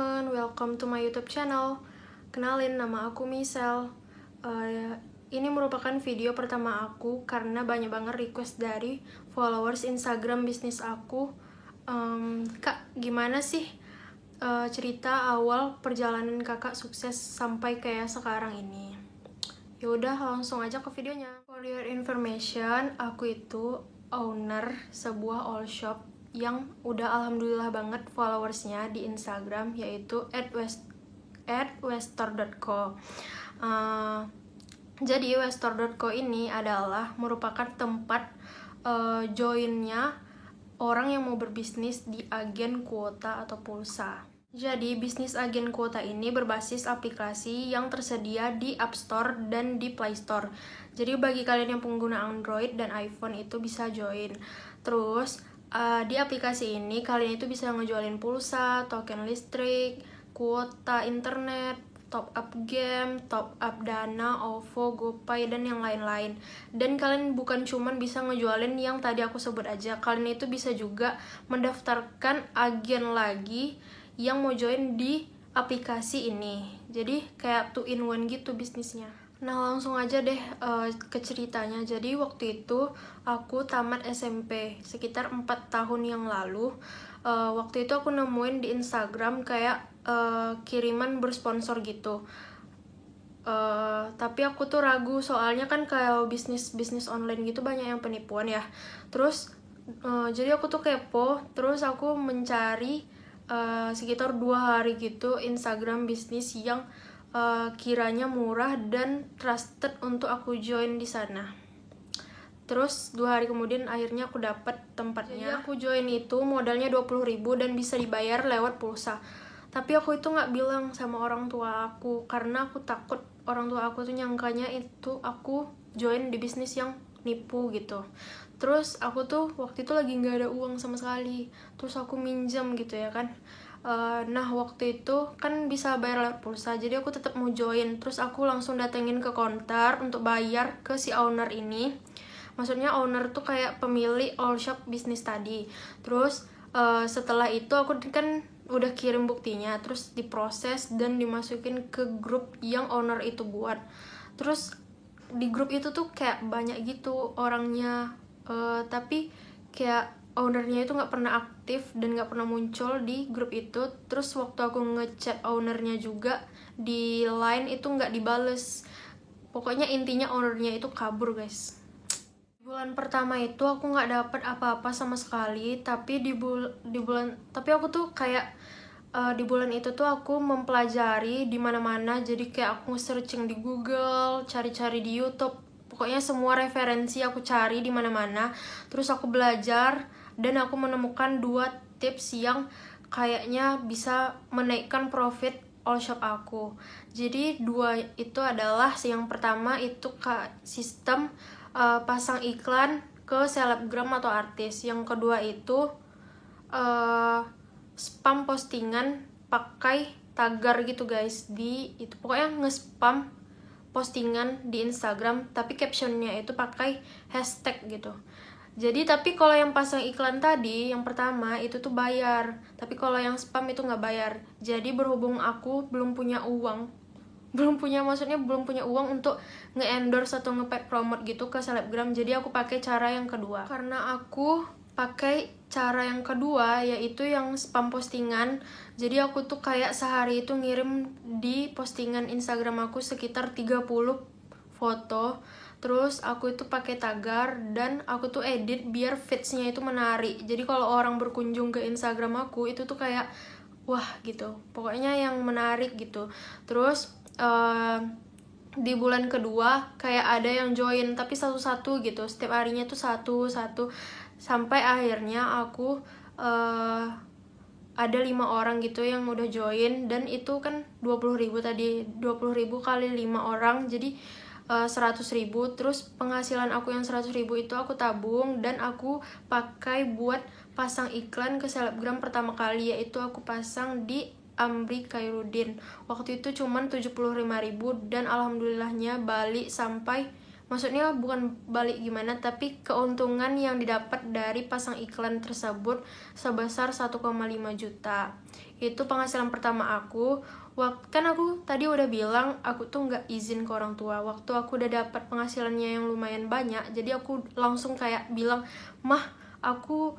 teman-teman, welcome to my YouTube channel. Kenalin, nama aku Michelle. Ini merupakan video pertama aku karena banyak banget request dari followers Instagram bisnis aku. Kak, gimana sih cerita awal perjalanan kakak sukses sampai kayak sekarang ini? Yaudah, langsung aja ke videonya. For your information, aku itu owner sebuah all shop yang udah alhamdulillah banget followersnya di Instagram, yaitu @weststore.co. Jadi weststore.co ini adalah merupakan tempat joinnya orang yang mau berbisnis di agen kuota atau pulsa. Jadi bisnis agen kuota ini berbasis aplikasi yang tersedia di App Store dan di Play Store. Jadi bagi kalian yang pengguna Android dan iPhone itu bisa join. Terus di aplikasi ini kalian itu bisa ngejualin pulsa, token listrik, kuota internet, top up game, top up Dana, OVO, GoPay, dan yang lain-lain. Dan kalian bukan cuman bisa ngejualin yang tadi aku sebut aja, kalian itu bisa juga mendaftarkan agen lagi yang mau join di aplikasi ini. Jadi kayak 2 in 1 gitu bisnisnya. Nah, langsung aja deh ke ceritanya. Jadi waktu itu aku tamat SMP sekitar 4 tahun yang lalu. Waktu itu aku nemuin di Instagram kayak kiriman bersponsor gitu. Tapi aku tuh ragu, soalnya kan kayak bisnis online gitu banyak yang penipuan ya. Terus jadi aku tuh kepo, terus aku mencari sekitar 2 hari gitu Instagram bisnis yang kiranya murah dan trusted untuk aku join di sana. Terus 2 hari kemudian akhirnya aku dapat tempatnya. Jadi aku join itu modalnya 20.000 dan bisa dibayar lewat pulsa. Tapi aku itu nggak bilang sama orang tua aku karena aku takut orang tua aku tuh nyangkanya itu aku join di bisnis yang nipu gitu. Terus aku tuh waktu itu lagi nggak ada uang sama sekali. Terus aku minjem gitu ya kan. Nah waktu itu kan bisa bayar lewat pulsa, jadi aku tetap mau join. Terus aku langsung datengin ke counter untuk bayar ke si owner ini. Maksudnya owner tuh kayak pemilik all shop bisnis tadi. Terus setelah itu aku kan udah kirim buktinya, terus diproses dan dimasukin ke grup yang owner itu buat. Terus di grup itu tuh kayak banyak gitu orangnya, tapi kayak ownernya itu nggak pernah aktif dan nggak pernah muncul di grup itu. Terus waktu aku ngechat ownernya juga di line itu nggak dibales. Pokoknya intinya ownernya itu kabur guys. Bulan pertama itu aku nggak dapet apa-apa sama sekali, tapi tapi aku tuh kayak di bulan itu tuh aku mempelajari di mana-mana. Jadi kayak aku searching di Google, cari-cari di YouTube. Pokoknya semua referensi aku cari di mana-mana. Terus aku belajar dan aku menemukan 2 tips yang kayaknya bisa menaikkan profit all shop aku. Jadi 2 itu adalah, yang pertama itu sistem pasang iklan ke selebgram atau artis. Yang kedua itu spam postingan pakai tagar gitu guys. Itu pokoknya nge-spam postingan di Instagram, tapi captionnya itu pakai hashtag gitu. Jadi tapi kalau yang pasang iklan tadi yang pertama itu tuh bayar, tapi kalau yang spam itu nggak bayar. Jadi berhubung aku belum punya uang untuk nge-endorse atau nge-paid promote gitu ke selebgram, jadi aku pakai cara yang kedua. Karena aku pakai cara yang kedua, yaitu yang spam postingan. Jadi aku tuh kayak sehari itu ngirim di postingan Instagram aku sekitar 30 foto. Terus aku itu pakai tagar dan aku tuh edit biar feeds-nya itu menarik. Jadi kalau orang berkunjung ke Instagram aku itu tuh kayak wah gitu. Pokoknya yang menarik gitu. Terus di bulan kedua kayak ada yang join tapi satu-satu gitu. Setiap harinya tuh satu-satu. Sampai akhirnya aku ada 5 orang gitu yang udah join, dan itu kan 20.000 tadi, 20.000 kali 5 orang jadi 100.000. Terus penghasilan aku yang 100.000 itu aku tabung dan aku pakai buat pasang iklan ke selebgram pertama kali, yaitu aku pasang di Amri Khairuddin. Waktu itu cuman 75.000 dan alhamdulillahnya balik sampai maksudnya bukan balik gimana, tapi keuntungan yang didapat dari pasang iklan tersebut sebesar 1,5 juta. Itu penghasilan pertama aku. Kan aku tadi udah bilang aku tuh nggak izin ke orang tua. Waktu aku udah dapat penghasilannya yang lumayan banyak, jadi aku langsung kayak bilang, mah aku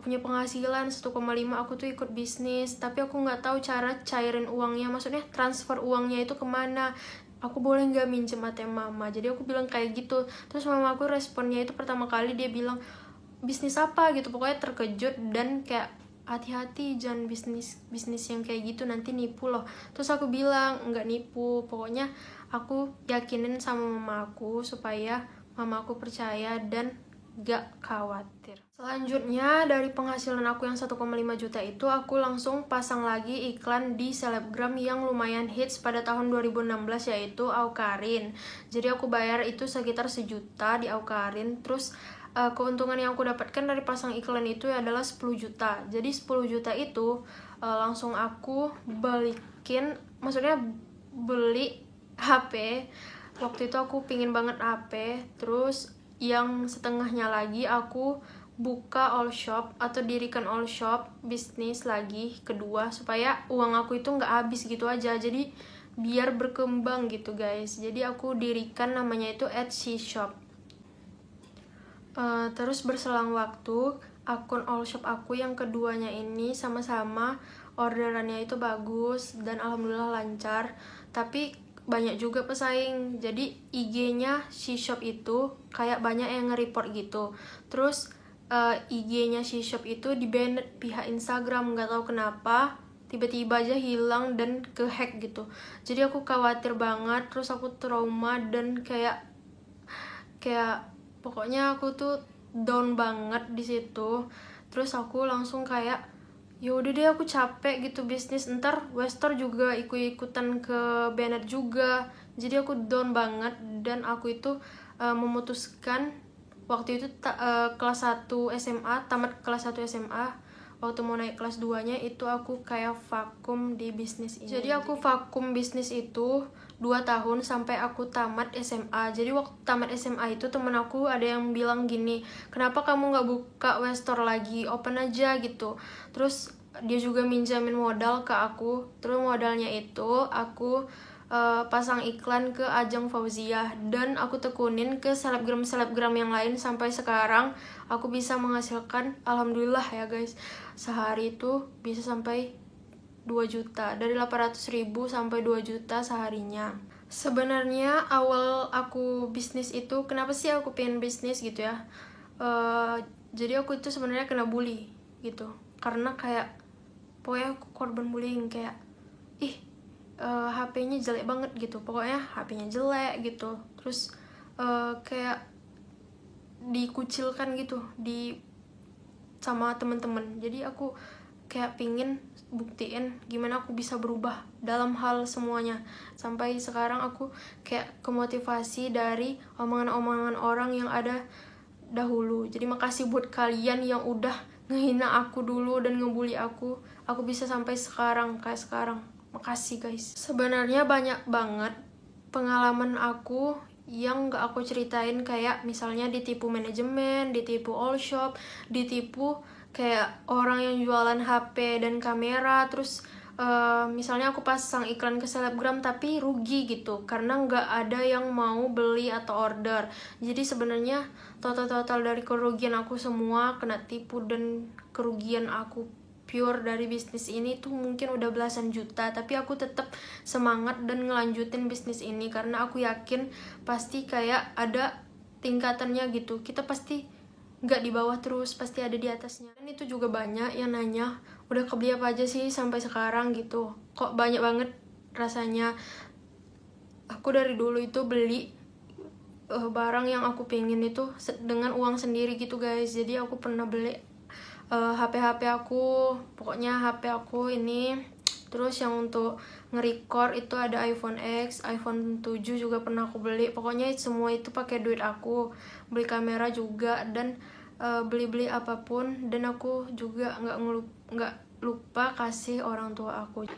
punya penghasilan 1,5, aku tuh ikut bisnis, tapi aku nggak tahu cara cairin uangnya, maksudnya transfer uangnya itu kemana, aku boleh nggak minjem ATM mama. Jadi aku bilang kayak gitu. Terus mama aku responnya itu pertama kali dia bilang, bisnis apa gitu, pokoknya terkejut dan kayak, hati-hati jangan bisnis yang kayak gitu, nanti nipu loh. Terus aku bilang nggak nipu, pokoknya aku yakinin sama mama aku supaya mama aku percaya dan gak khawatir. Selanjutnya dari penghasilan aku yang 1,5 juta itu, aku langsung pasang lagi iklan di selebgram yang lumayan hits pada tahun 2016, yaitu Awkarin. Jadi aku bayar itu sekitar 1 juta di Awkarin. Terus keuntungan yang aku dapatkan dari pasang iklan itu adalah 10 juta. Jadi 10 juta itu langsung aku balikin, maksudnya beli HP. Waktu itu aku pingin banget HP. Terus yang setengahnya lagi aku buka all shop atau dirikan all shop bisnis lagi kedua, supaya uang aku itu nggak habis gitu aja, jadi biar berkembang gitu guys. Jadi aku dirikan namanya itu Etsy Shop. Terus berselang waktu, akun all shop aku yang keduanya ini sama-sama orderannya itu bagus dan alhamdulillah lancar, tapi banyak juga pesaing. Jadi IG-nya si shop itu kayak banyak yang nge-report gitu. Terus IG-nya si shop itu di-banned pihak Instagram, nggak tahu kenapa tiba-tiba aja hilang dan ke-hack gitu. Jadi aku khawatir banget, terus aku trauma dan kayak pokoknya aku tuh down banget di situ. Terus aku langsung kayak, ya udah deh, aku capek gitu bisnis, ntar Westor juga ikut-ikutan ke Bennett juga. Jadi aku down banget dan aku itu memutuskan waktu itu kelas 1 SMA, tamat kelas 1 SMA, waktu mau naik kelas 2-nya itu aku kayak vakum di bisnis ini. Jadi aku vakum bisnis itu 2 tahun sampai aku tamat SMA. Jadi waktu tamat SMA itu temen aku ada yang bilang gini, kenapa kamu nggak buka Westor lagi, open aja gitu. Terus dia juga minjamin modal ke aku. Terus modalnya itu aku pasang iklan ke Ajeng Fauziah dan aku tekunin ke selebgram yang lain. Sampai sekarang aku bisa menghasilkan, alhamdulillah ya guys, sehari itu bisa sampai 2 juta, dari 800.000 sampai 2 juta seharinya. Sebenarnya awal aku bisnis itu, kenapa sih aku pengen bisnis gitu ya, jadi aku itu sebenarnya kena bully gitu, karena kayak pokoknya aku korban bullying, kayak HP-nya jelek banget gitu, pokoknya HP-nya jelek gitu. Terus kayak dikucilkan gitu sama temen-temen. Jadi aku kayak pingin buktiin gimana aku bisa berubah dalam hal semuanya. Sampai sekarang aku kayak kemotivasi dari omongan-omongan orang yang ada dahulu. Jadi makasih buat kalian yang udah ngehina aku dulu dan ngebully aku bisa sampai sekarang kayak sekarang. Makasih guys. Sebenarnya banyak banget pengalaman aku yang gak aku ceritain, kayak misalnya ditipu manajemen, ditipu all shop, ditipu kayak orang yang jualan HP dan kamera. Terus misalnya aku pasang iklan ke selebgram tapi rugi gitu karena nggak ada yang mau beli atau order. Jadi sebenarnya total dari kerugian aku semua kena tipu, dan kerugian aku pure dari bisnis ini tuh mungkin udah belasan juta. Tapi aku tetap semangat dan ngelanjutin bisnis ini karena aku yakin pasti kayak ada tingkatannya gitu. Kita pasti nggak di bawah terus, pasti ada di atasnya. Dan itu juga banyak yang nanya, udah kebeli apa aja sih sampai sekarang gitu, kok banyak banget rasanya. Aku dari dulu itu beli barang yang aku pengen itu dengan uang sendiri gitu guys. Jadi aku pernah beli HP aku, pokoknya HP aku ini. Terus yang untuk nge-record itu ada iPhone X, iPhone 7 juga pernah aku beli. Pokoknya semua itu pakai duit aku. Beli kamera juga dan beli-beli apapun, dan aku juga nggak lupa kasih orang tua aku.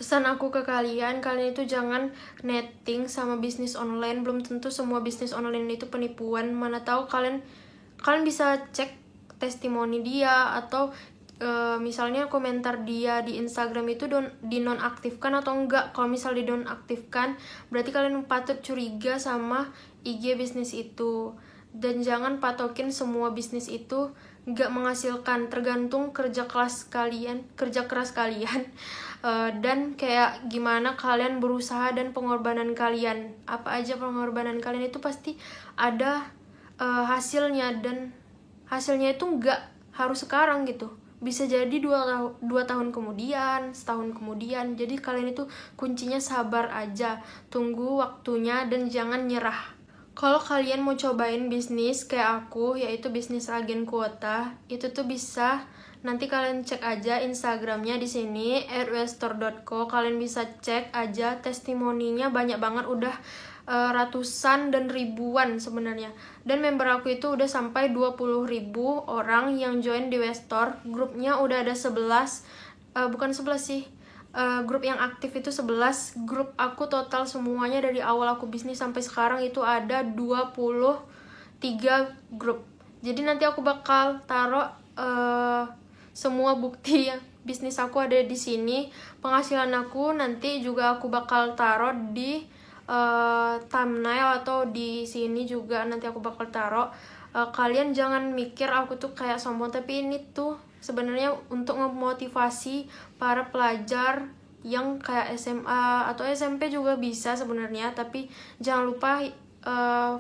Pesan aku ke kalian itu jangan netting sama bisnis online. Belum tentu semua bisnis online itu penipuan. Mana tahu kalian bisa cek testimoni dia, atau misalnya komentar dia di Instagram itu dinonaktifkan atau enggak. Kalau misal dinonaktifkan, berarti kalian patut curiga sama IG bisnis itu. Dan jangan patokin semua bisnis itu nggak menghasilkan, tergantung kerja keras kalian dan kayak gimana kalian berusaha dan pengorbanan kalian. Apa aja pengorbanan kalian itu pasti ada hasilnya, dan hasilnya itu nggak harus sekarang gitu, bisa jadi 2 tahun kemudian, setahun kemudian. Jadi kalian itu kuncinya sabar aja, tunggu waktunya dan jangan nyerah. Kalau kalian mau cobain bisnis kayak aku, yaitu bisnis agen kuota, itu tuh bisa nanti kalian cek aja Instagramnya di sini rwstore.co. Kalian bisa cek aja testimoninya, banyak banget, udah ratusan dan ribuan sebenarnya. Dan member aku itu udah sampai 20.000 orang yang join di Westore. Grupnya udah ada 11, bukan 11 sih, grup yang aktif itu 11. Grup aku total semuanya dari awal aku bisnis sampai sekarang itu ada 23 grup. Jadi nanti aku bakal taruh semua bukti yang bisnis aku ada di sini. Penghasilan aku nanti juga aku bakal taruh di thumbnail, atau di sini juga nanti aku bakal taruh. Kalian jangan mikir aku tuh kayak sombong, tapi ini tuh sebenarnya untuk memotivasi para pelajar yang kayak SMA atau SMP juga bisa sebenarnya. Tapi jangan lupa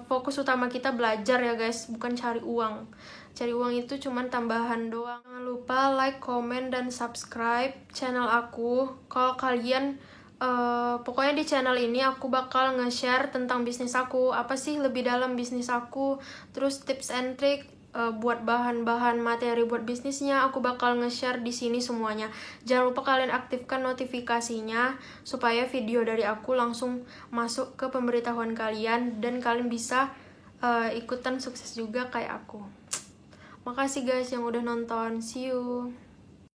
fokus utama kita belajar ya guys, bukan cari uang. Cari uang itu cuman tambahan doang. Jangan lupa like, comment, dan subscribe channel aku. Kalau kalian pokoknya di channel ini aku bakal nge-share tentang bisnis aku, apa sih lebih dalam bisnis aku, terus tips and trick buat bahan-bahan materi buat bisnisnya aku bakal nge-share di sini semuanya. Jangan lupa kalian aktifkan notifikasinya supaya video dari aku langsung masuk ke pemberitahuan kalian dan kalian bisa ikutan sukses juga kayak aku. Makasih guys yang udah nonton. See you.